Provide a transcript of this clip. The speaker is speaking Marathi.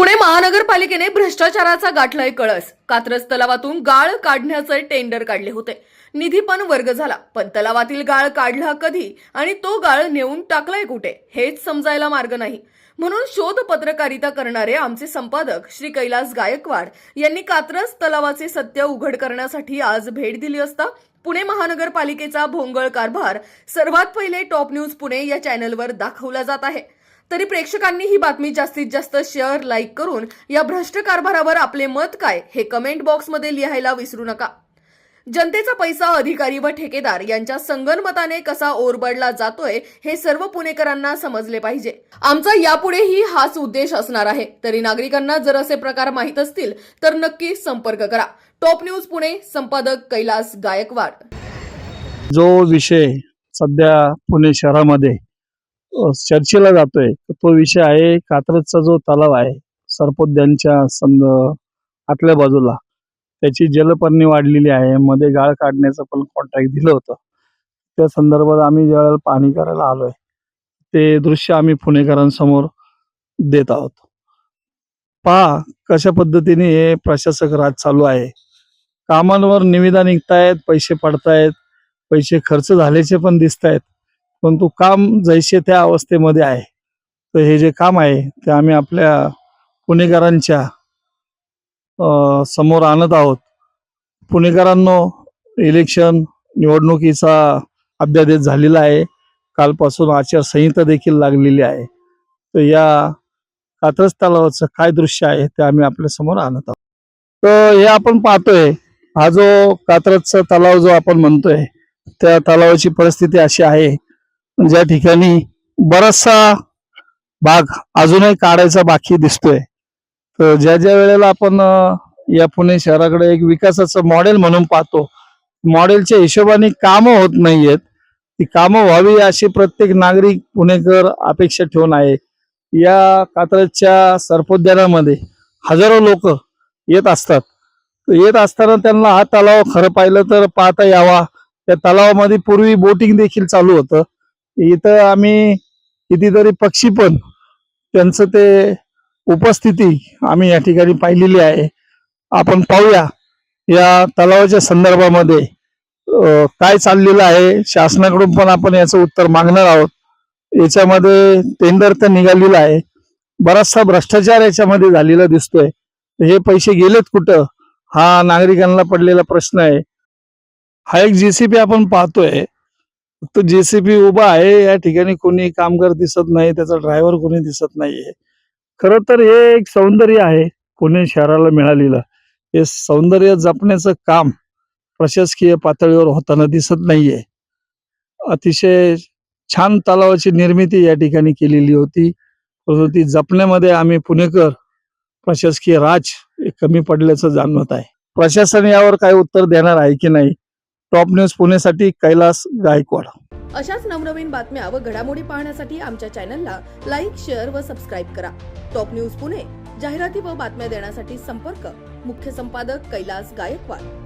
पुणे महानगरपालिकेने भ्रष्टाचाराचा गाठलाय कळस. कात्रज तलावातून गाळ काढण्याचे टेंडर काढले होते. निधी पण वर्ग झाला, पण तलावातील गाळ काढला कधी आणि तो गाळ नेऊन टाकलाय कुठे हेच समजायला मार्ग नाही. म्हणून शोध पत्रकारिता करणारे आमचे संपादक श्री कैलास गायकवाड यांनी कात्रज तलावाचे सत्य उघड करण्यासाठी आज भेट दिली असता पुणे महानगरपालिकेचा भोंगळ कारभार सर्वात पहिले टॉप न्यूज पुणे या चॅनलवर दाखवला जात आहे. तरी प्रेक्षकांनी ही बातमी जास्तीत जास्त शेअर, लाईक करून या भ्रष्ट कारभारावर आपले मत काय हे कमेंट बॉक्समध्ये लिहायला विसरू नका. जनतेचा पैसा अधिकारी व ठेकेदार यांच्या संगनमताने कसा ओरबडला जातोय हे सर्व पुणेकरांना समजले पाहिजे. आमचा यापुढेही हाच उद्देश असणार आहे. तरी नागरिकांना जर असे प्रकार माहीत असतील तर नक्की संपर्क करा. टॉप न्यूज पुणे, संपादक कैलास गायकवाड. जो विषय सध्या पुणे शहरामध्ये चर्चेला जातोय तो विषय आहे कात्रजचा जो तलाव आहे सरपोद्यांच्या आतल्या बाजूला त्याची जलपर्णी वाढलेली आहे. मध्ये गाळ काढण्याचं पण कॉन्ट्रॅक्ट दिलं होतं. त्या संदर्भात आम्ही ज्यावेळेला पाहणी करायला आलोय ते दृश्य आम्ही पुणेकरांसमोर देत आहोत. पहा कशा पद्धतीने हे प्रशासक राज चालू आहे. कामांवर निविदा निघतायत, पैसे पडतायत, पैसे खर्च झाल्याचे पण दिसतायत, परंतु काम जैसे त्या अवस्थेमध्ये आहे. तर हे जे काम आहे ते आम्ही आपल्या पुणेकरांच्या समोर आणत आहोत. पुणेकरांनो, इलेक्शन निवडणुकीचा अध्यादेश झालेला आहे. कालपासून आचारसंहिता देखील लागलेली आहे. तर या कात्रज तलावाचं काय दृश्य आहे ते आम्ही आपल्या समोर आणत आहोत. तर हे आपण पाहतोय, हा जो कात्रजचा तलाव जो आपण म्हणतोय त्या तलावाची परिस्थिती अशी आहे ज्या ठिकाणी बराचसा भाग अजूनही काढायचा बाकी दिसतोय. तर ज्या ज्या वेळेला आपण या पुणे शहराकडे एक विकासाचं मॉडेल म्हणून पाहतो, मॉडेलच्या हिशोबाने कामं होत नाहीयेत. ती कामं व्हावी अशी प्रत्येक नागरिक पुणेकर अपेक्षा ठेवून आहे. या कात्रजच्या सरपोद्यानामध्ये हजारो लोक येत असतात. येत असताना त्यांना हा तलाव खरं पाहिलं तर पाहता यावा. त्या तलावामध्ये पूर्वी बोटिंग देखील चालू होतं. इथं आम्ही कितीतरी पक्षी पण त्यांचं ते उपस्थिती आम्ही या ठिकाणी पाहिलेली आहे. आपण पाहूया या तलावाच्या संदर्भामध्ये काय चाललेलं आहे. शासनाकडून पण आपण याचं उत्तर मागणार आहोत. याच्यामध्ये टेंडर तर निघालेलं आहे, बराचसा भ्रष्टाचार याच्यामध्ये झालेला दिसतोय. हे पैसे गेलेत कुठं हा नागरिकांना पडलेला प्रश्न आहे. हा एक जेसीबी आपण पाहतोय, तो जेसीबी उभा आहे. या ठिकाणी कोणी कामगार दिसत नाही, त्याचा ड्रायव्हर कोणी दिसत नाहीये. खरं तर हे एक सौंदर्य आहे पुणे शहराला मिळालेलं. हे सौंदर्य जपण्याचं काम प्रशासकीय पातळीवर होताना दिसत नाहीये. अतिशय छान तलावाची निर्मिती या ठिकाणी केलेली होती, परंतु ती जपण्यामध्ये आम्ही पुणेकर प्रशासकीय राज कमी पडल्याचं जाणवत आहे. प्रशासन यावर काय उत्तर देणार आहे की नाही. टॉप न्यूज पुणेसाठी कैलास गायकवाड. अशाच नवनवीन बातम्या व घडामोडी पाहण्यासाठी आमच्या चॅनलला लाईक, शेअर व सबस्क्राईब करा. Top news Pune. जाहिराती व बातम्या देण्यासाठी संपर्क मुख्य संपादक कैलास गायकवाड.